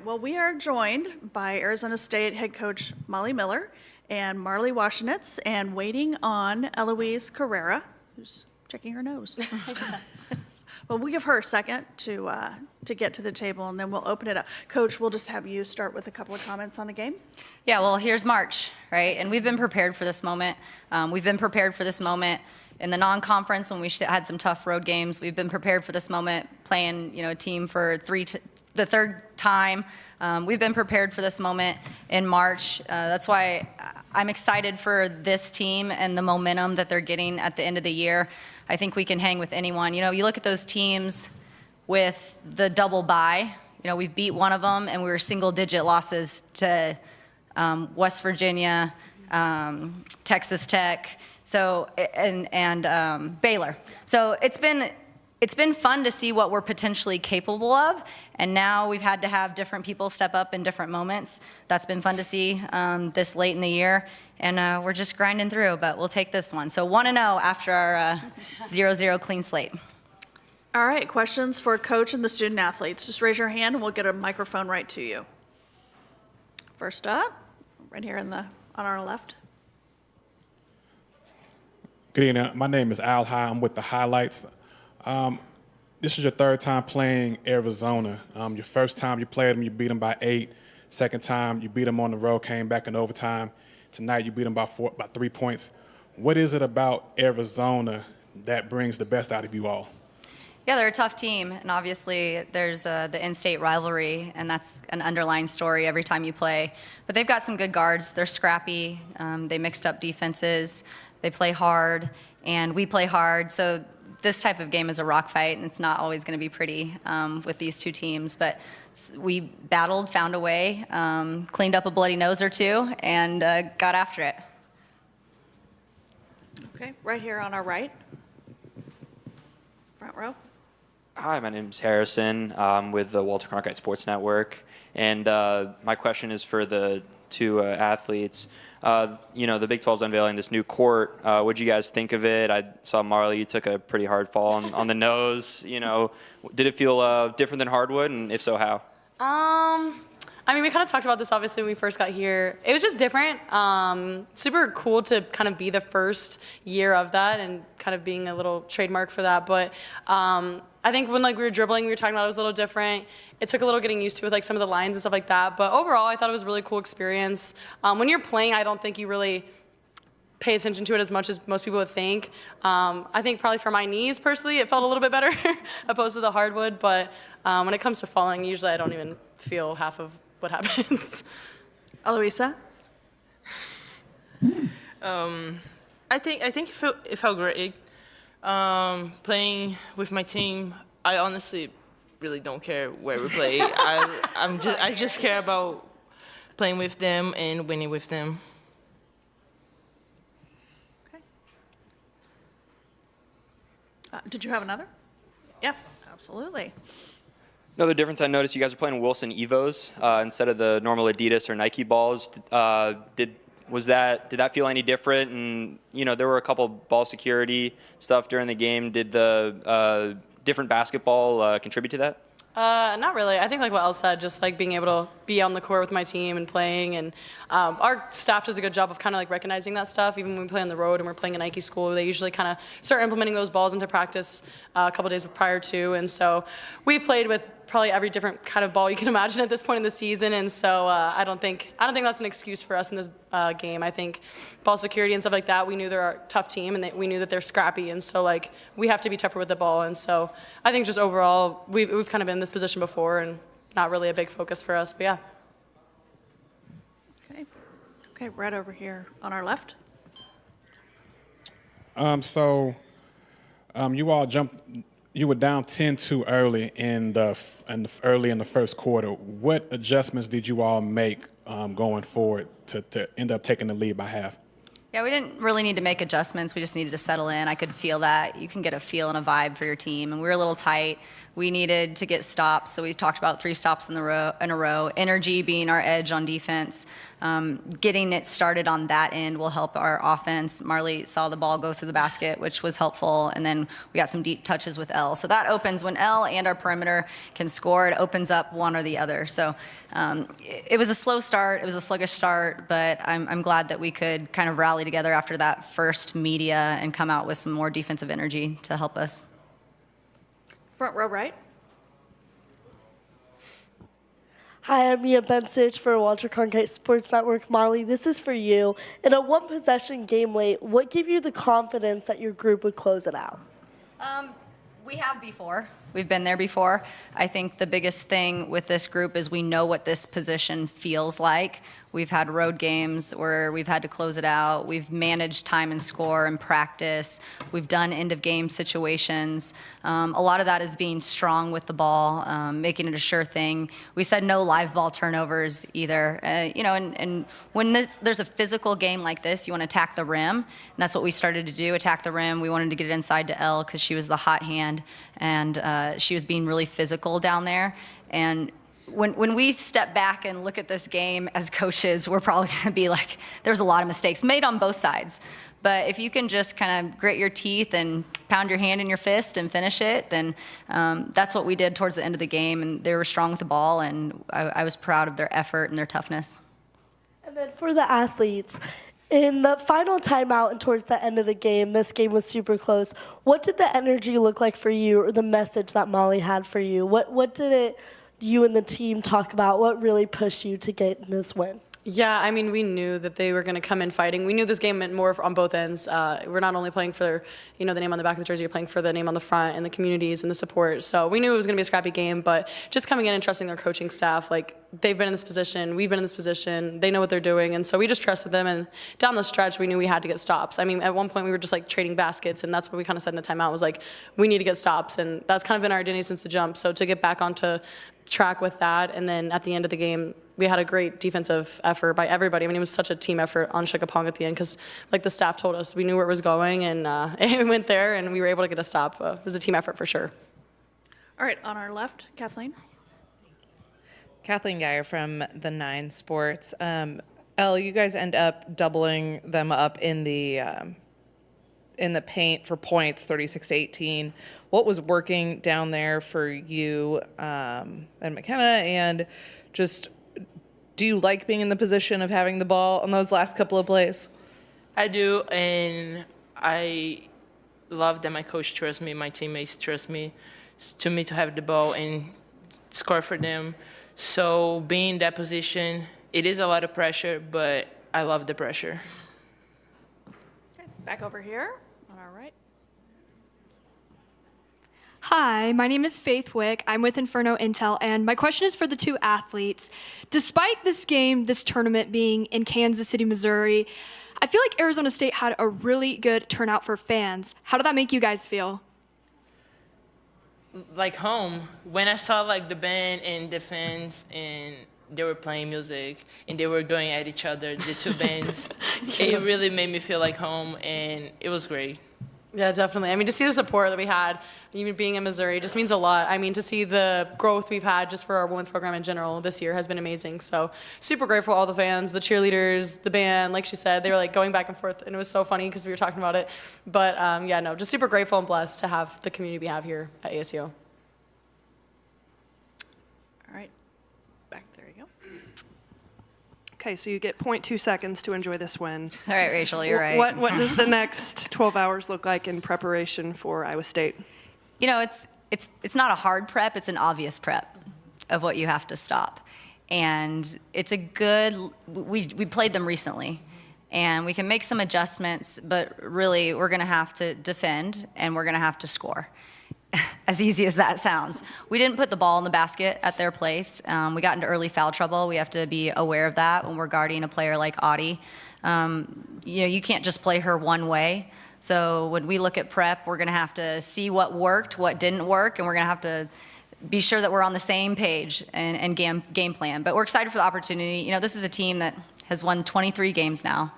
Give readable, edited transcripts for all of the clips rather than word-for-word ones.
well, we are joined by Arizona State head coach Molly Miller and Marley Washenitz, and waiting on Heloisa Carrera, who's checking her nose. Well, we'll give her a second to get to the table, and then we'll open it up. Coach, we'll just have you start with a couple of comments on the game. Yeah, well, here's March, right? And we've been prepared for this moment. We've been prepared for this moment in the non-conference when we had some tough road games. We've been prepared for this moment playing, a team for the third time. We've been prepared for this moment in March. That's why I'm excited for this team and the momentum that they're getting at the end of the year. I think we can hang with anyone. You look at those teams with the double bye. We've beat one of them, and we were single-digit losses to West Virginia, Texas Tech, and Baylor. So it's been fun to see what we're potentially capable of, and now we've had to have different people step up in different moments. That's been fun to see this late in the year, and we're just grinding through, but we'll take this one. So 1-0 after our 0-0 clean slate. All right, questions for Coach and the student athletes. Just raise your hand and we'll get a microphone right to you. First up, right here on our left. Good evening. My name is Al High. I'm with the Highlights. This is your third time playing Arizona. Your first time you played them, you beat them by 8. Second time, you beat them on the road, came back in overtime. Tonight, you beat them by 3 points. What is it about Arizona that brings the best out of you all? Yeah, they're a tough team, and obviously there's the in-state rivalry, and that's an underlying story every time you play. But they've got some good guards. They're scrappy. They mixed up defenses. They play hard, and we play hard. So this type of game is a rock fight, and it's not always going to be pretty with these two teams. But we battled, found a way, cleaned up a bloody nose or two, and got after it. Okay, right here on our right. Front row. Hi, my name is Harrison. I'm with the Walter Cronkite Sports Network, and my question is for the two athletes. The Big 12's unveiling this new court. What'd you guys think of it? I saw Marley, you took a pretty hard fall on the nose. Did it feel different than hardwood, and if so, how? We kind of talked about this obviously when we first got here. It was just different. Super cool to kind of be the first year of that and kind of being a little trademark for that. But I think when we were dribbling, we were talking about it was a little different. It took a little getting used to with some of the lines and stuff like that. But overall, I thought it was a really cool experience. When you're playing, I don't think you really pay attention to it as much as most people would think. I think probably for my knees personally, it felt a little bit better opposed to the hardwood. But when it comes to falling, usually I don't even feel half of what happens. Heloisa? I think it felt great. Playing with my team, I honestly really don't care where we play. I just care about playing with them and winning with them. Okay. Did you have another? Yep, absolutely. Another difference I noticed, you guys are playing Wilson Evos instead of the normal Adidas or Nike balls. Did that feel any different? And there were a couple ball security stuff during the game. Did the different basketball contribute to that? Not really. I think like what Elle said, just like being able to be on the court with my team and playing, and our staff does a good job of kind of like recognizing that stuff. Even when we play on the road and we're playing a Nike school, they usually kind of start implementing those balls into practice a couple days prior to, and so we played with probably every different kind of ball you can imagine at this point in the season, and so I don't think that's an excuse for us in this game. I think ball security and stuff like that, we knew they're a tough team, and we knew that they're scrappy, and so like we have to be tougher with the ball, and so I think just overall we've kind of been in this position before, and not really a big focus for us, but yeah. Okay, right over here on our left. You all jumped. You were down 10-2 early in the first quarter. What adjustments did you all make going forward to end up taking the lead by half? Yeah, we didn't really need to make adjustments. We just needed to settle in. I could feel that. You can get a feel and a vibe for your team, and we were a little tight. We needed to get stops, so we talked about 3 stops in a row. Energy being our edge on defense. Getting it started on that end will help our offense. Marley saw the ball go through the basket, which was helpful, and then we got some deep touches with L. So that opens when L and our perimeter can score. It opens up one or the other. So it was a slow start. It was a sluggish start, but I'm glad that we could kind of rally together after that first media and come out with some more defensive energy to help us. Front row right. Hi, I'm Mia Bensich for Walter Cronkite Sports Network. Marley, this is for you. In a one-possession game late, what gave you the confidence that your group would close it out? We have before. We've been there before. I think the biggest thing with this group is we know what this position feels like. We've had road games where we've had to close it out. We've managed time and score and practice. We've done end-of-game situations. A lot of that is being strong with the ball, making it a sure thing. We said no live ball turnovers either. And when there's a physical game like this, you want to attack the rim. And that's what we started to do, attack the rim. We wanted to get it inside to Elle because she was the hot hand, and she was being really physical down there. And when we step back and look at this game as coaches, we're probably going to be like, there's a lot of mistakes made on both sides. But if you can just kind of grit your teeth and pound your hand in your fist and finish it, then that's what we did towards the end of the game. And they were strong with the ball, and I was proud of their effort and their toughness. And then for the athletes, in the final timeout and towards the end of the game, this game was super close. What did the energy look like for you, or the message that Molly had for you? What did you and the team talk about? What really pushed you to get this win? Yeah, I mean, we knew that they were going to come in fighting. We knew this game meant more on both ends. We're not only playing for, the name on the back of the jersey, you're playing for the name on the front and the communities and the support. So we knew it was going to be a scrappy game, but just coming in and trusting their coaching staff, like, they've been in this position, we've been in this position, they know what they're doing, and so we just trusted them, and down the stretch, we knew we had to get stops. I mean, at one point, we were just, like, trading baskets, and that's what we kind of said in the timeout, was, like, we need to get stops, and that's kind of been our identity since the jump. So to get back onto track with that, and then at the end of the game, we had a great defensive effort by everybody. I mean, it was such a team effort on Shikapong at the end, because, like, the staff told us, we knew where it was going, and it went there, and we were able to get a stop. It was a team effort for sure. All right, on our left, Kathleen. Kathleen Geyer from the 9 Sports. Elle, you guys end up doubling them up in the paint for points, 36-18. What was working down there for you and McKenna? And just, do you like being in the position of having the ball on those last couple of plays? I do, and I love that my coach trusts me, my teammates trust me, to have the ball and score for them. So being in that position, it is a lot of pressure, but I love the pressure. Okay, back over here on our right. Hi, my name is Faith Wick. I'm with Inferno Intel, and my question is for the 2 athletes. Despite this game, this tournament being in Kansas City, Missouri, I feel like Arizona State had a really good turnout for fans. How did that make you guys feel? Like home, when I saw like the band and the fans and they were playing music and they were going at each other, the 2 bands, it really made me feel like home, and it was great. Yeah, definitely. I mean, to see the support that we had, even being in Missouri, just means a lot. I mean, to see the growth we've had just for our women's program in general this year has been amazing. So super grateful to all the fans, the cheerleaders, the band. Like she said, they were like going back and forth, and it was so funny because we were talking about it. But yeah, no, just super grateful and blessed to have the community we have here at ASU. All right, back there you go. Okay, so you get 0.2 seconds to enjoy this win. All right, Rachel, you're right. What does the next 12 hours look like in preparation for Iowa State? It's not a hard prep, it's an obvious prep of what you have to stop. And it's a good, we played them recently, and we can make some adjustments, but really we're gonna have to defend and we're gonna have to score. As easy as that sounds. We didn't put the ball in the basket at their place. We got into early foul trouble. We have to be aware of that when we're guarding a player like Audie. You can't just play her one way. So when we look at prep, we're going to have to see what worked, what didn't work, and we're going to have to be sure that we're on the same page and game plan. But we're excited for the opportunity. This is a team that has won 23 games now.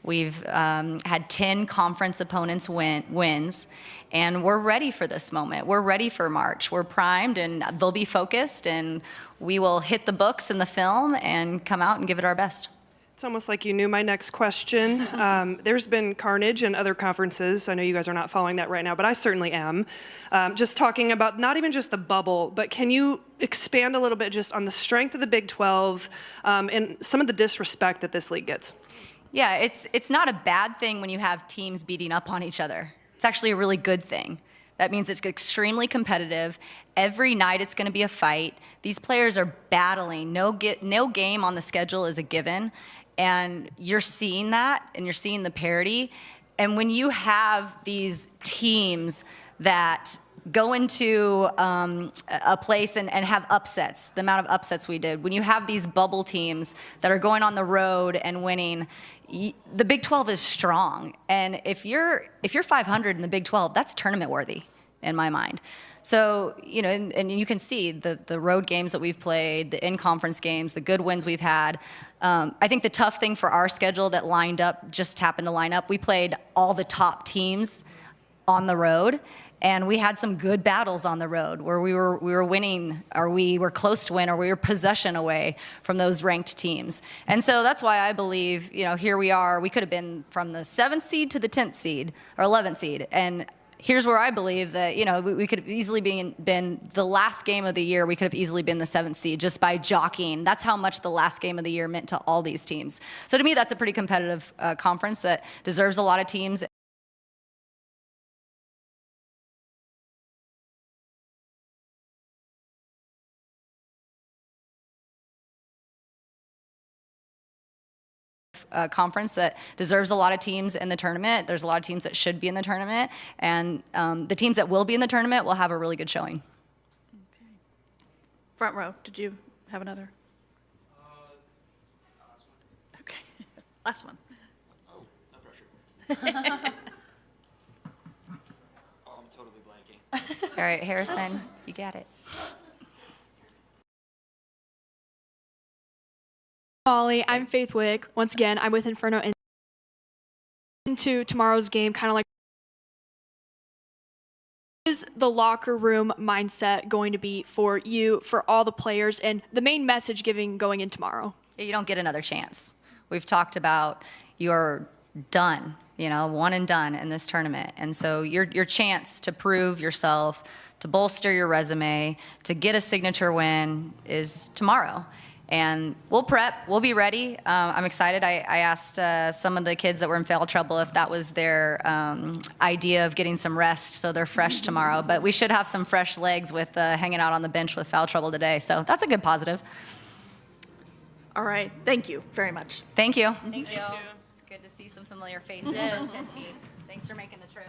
We've had 10 conference opponents wins, and we're ready for this moment. We're ready for March. We're primed, and they'll be focused, and we will hit the books and the film and come out and give it our best. It's almost like you knew my next question. There's been carnage in other conferences. I know you guys are not following that right now, but I certainly am. Just talking about not even just the bubble, but can you expand a little bit just on the strength of the Big 12 and some of the disrespect that this league gets? Yeah, it's not a bad thing when you have teams beating up on each other. It's actually a really good thing. That means it's extremely competitive. Every night it's going to be a fight. These players are battling. No game on the schedule is a given. And you're seeing that, and you're seeing the parity. And when you have these teams that go into a place and have upsets, the amount of upsets we did, when you have these bubble teams that are going on the road and winning, the Big 12 is strong. And if you're 500 in the Big 12, that's tournament worthy in my mind. So, you know, and you can see the road games that we've played, the in-conference games, the good wins we've had. I think the tough thing for our schedule that just happened to line up, we played all the top teams on the road, and we had some good battles on the road where we were winning, or we were close to win, or we were possession away from those ranked teams. And so that's why I believe, you know, here we are. We could have been from the 7th seed to the 10th seed or 11th seed, and here's where I believe that, you know, we could have easily been the last game of the year. We could have easily been the 7th seed just by jockeying. That's how much the last game of the year meant to all these teams. So to me, that's a pretty competitive conference that deserves a lot of teams. Conference that deserves a lot of teams in the tournament. There's a lot of teams that should be in the tournament, and the teams that will be in the tournament will have a really good showing. Okay. Front row, did you have another? Okay, last one. Oh, no pressure. Oh, I'm totally blanking. All right, Harrison, you got it. Molly, I'm Faith Wick. Once again, I'm with Inferno. Into tomorrow's game, kind of like, is the locker room mindset going to be for you, for all the players, and the main message going in tomorrow? You don't get another chance. We've talked about you're done, you know, one and done in this tournament. And so your chance to prove yourself, to bolster your resume, to get a signature win is tomorrow. And we'll prep, we'll be ready. I'm excited. I asked some of the kids that were in foul trouble if that was their idea of getting some rest so they're fresh tomorrow. But we should have some fresh legs with hanging out on the bench with foul trouble today. So that's a good positive. All right, thank you very much. Thank you. Thank you. It's good to see some familiar faces. Thanks for making the trip.